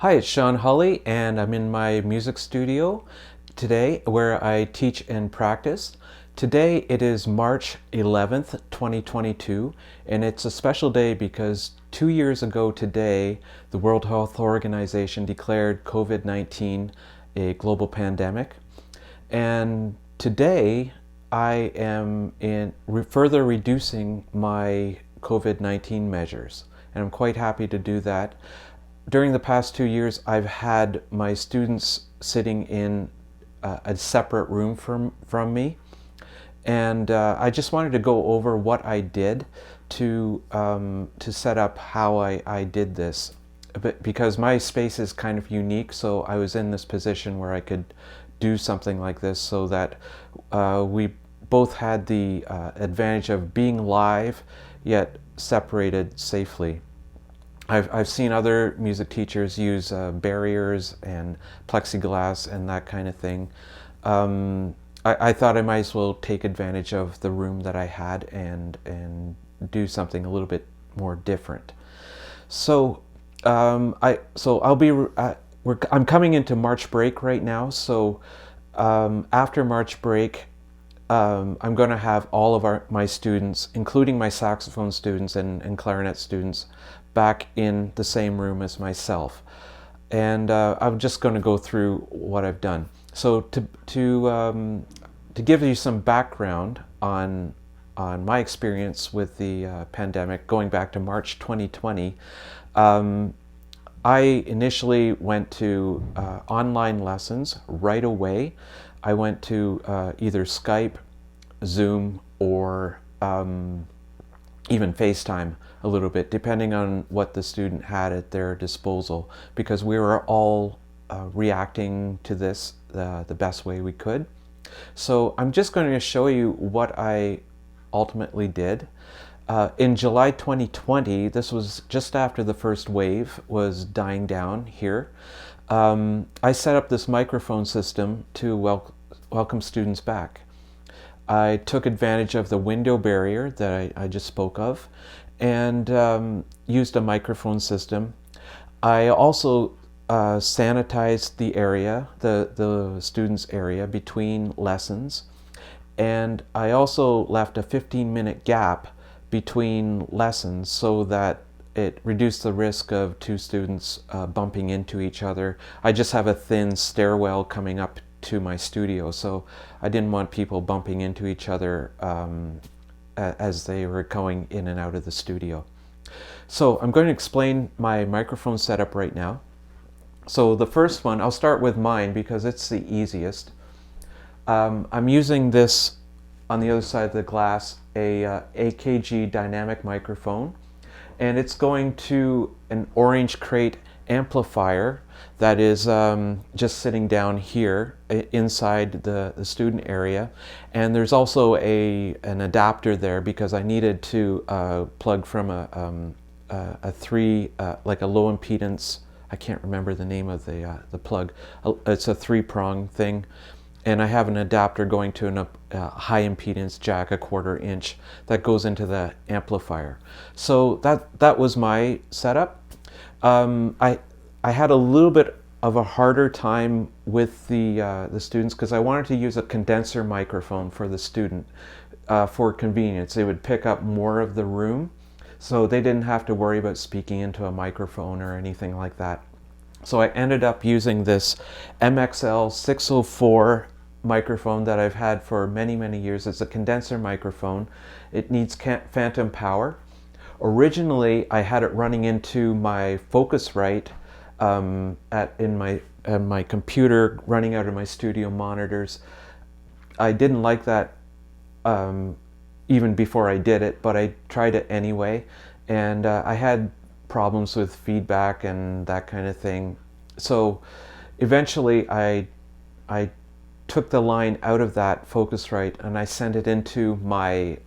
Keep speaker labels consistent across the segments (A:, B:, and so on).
A: Hi, it's Sean Hulley, and I'm in my music studio today where I teach and practice. Today it is March 11th, 2022, and it's a special day because 2 years ago today, the World Health Organization declared COVID-19 a global pandemic. And today I am further reducing my COVID-19 measures, and I'm quite happy to do that. During the past 2 years, I've had my students sitting in a separate room from me, and I just wanted to go over what I did to set up how I did this. But because my space is kind of unique, so I was in this position where I could do something like this so that we both had the advantage of being live yet separated safely. I've seen other music teachers use barriers and plexiglass and that kind of thing. I thought I might as well take advantage of the room that I had and do something a little bit more different. So I'll be I'm coming into March break right now. So after March break, I'm going to have all of my students, including my saxophone students and clarinet students, back in the same room as myself. And I'm just going to go through what I've done. So to give you some background on my experience with the pandemic, going back to March 2020, I initially went to online lessons right away. I went to either Skype, Zoom, or even FaceTime a little bit, depending on what the student had at their disposal, because we were all reacting to this the best way we could. So I'm just going to show you what I ultimately did. In July 2020, this was just after the first wave was dying down here, I set up this microphone system to welcome students back. I took advantage of the window barrier that I just spoke of and used a microphone system. I also sanitized the area, the students' area between lessons, and I also left a 15-minute gap between lessons so that it reduced the risk of two students bumping into each other. I just have a thin stairwell coming up to my studio, so I didn't want people bumping into each other as they were going in and out of the studio. So I'm going to explain my microphone setup right now. So the first one, I'll start with mine because it's the easiest. I'm using this on the other side of the glass, a AKG dynamic microphone, and it's going to an orange crate amplifier that is just sitting down here inside the student area. And there's also an adapter there because I needed to plug from a three, like a low impedance, I can't remember the name of the plug. It's a 3-prong thing. And I have an adapter going to a high impedance jack, a 1/4 inch, that goes into the amplifier. So that was my setup. I had a little bit of a harder time with the students because I wanted to use a condenser microphone for the student for convenience. It would pick up more of the room, so they didn't have to worry about speaking into a microphone or anything like that. So I ended up using this MXL 604 microphone that I've had for many, many years. It's a condenser microphone. It needs phantom power. Originally, I had it running into my Focusrite in my computer, running out of my studio monitors. I didn't like that even before I did it, but I tried it anyway, and I had problems with feedback and that kind of thing. So eventually I took the line out of that Focusrite and I sent it into my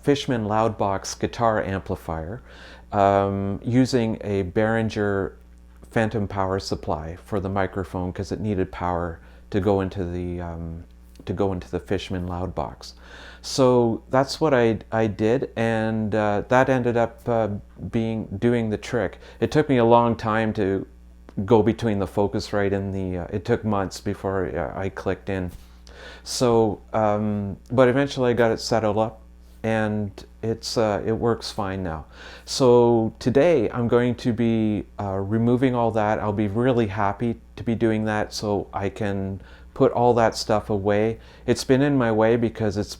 A: Fishman Loudbox guitar amplifier using a Behringer phantom power supply for the microphone because it needed power to go into the Fishman Loudbox. So that's what I did, and that ended up doing the trick. It took me a long time to go between the Focusrite and the, it took months before I clicked in. So, but eventually I got it settled up, and it works fine now. So today I'm going to be removing all that. I'll be really happy to be doing that so I can put all that stuff away. It's been in my way because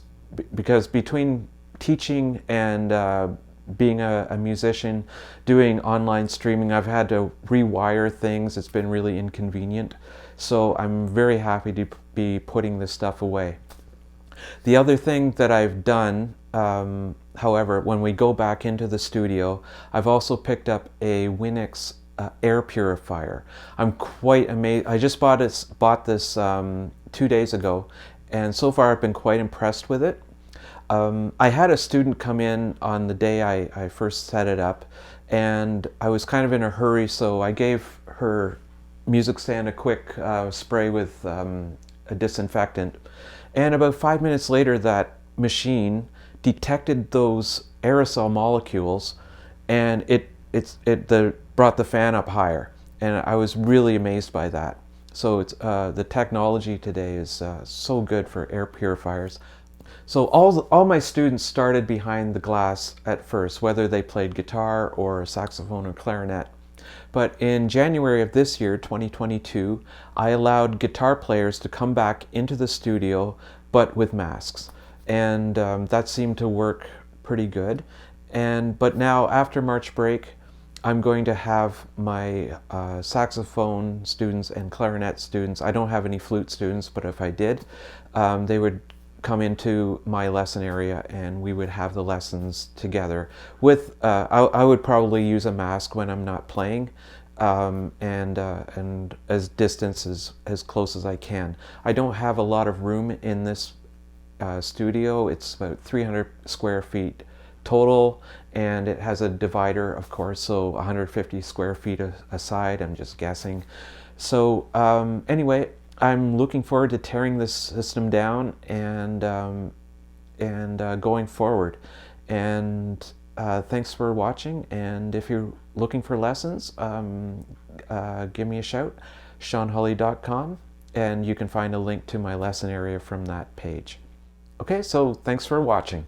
A: between teaching and being a musician, doing online streaming, I've had to rewire things. It's been really inconvenient. So I'm very happy to be putting this stuff away. The other thing that I've done, however, when we go back into the studio, I've also picked up a Winix air purifier. I'm quite amazed. I just bought this 2 days ago, and so far I've been quite impressed with it. I had a student come in on the day I first set it up, and I was kind of in a hurry, so I gave her music stand a quick spray with a disinfectant. And about 5 minutes later, that machine detected those aerosol molecules, and it brought the fan up higher. And I was really amazed by that. So the technology today is so good for air purifiers. So all my students started behind the glass at first, whether they played guitar or saxophone or clarinet. But in January of this year, 2022, I allowed guitar players to come back into the studio, but with masks. And that seemed to work pretty good. But now, after March break, I'm going to have my saxophone students and clarinet students. I don't have any flute students, but if I did, they would come into my lesson area and we would have the lessons together. I would probably use a mask when I'm not playing, and as distance as close as I can. I don't have a lot of room in this studio. It's about 300 square feet total, and it has a divider, of course, so 150 square feet aside, I'm just guessing. So anyway, I'm looking forward to tearing this system down and going forward. And thanks for watching. And if you're looking for lessons, give me a shout, SeanHully.com, and you can find a link to my lesson area from that page. Okay, so thanks for watching.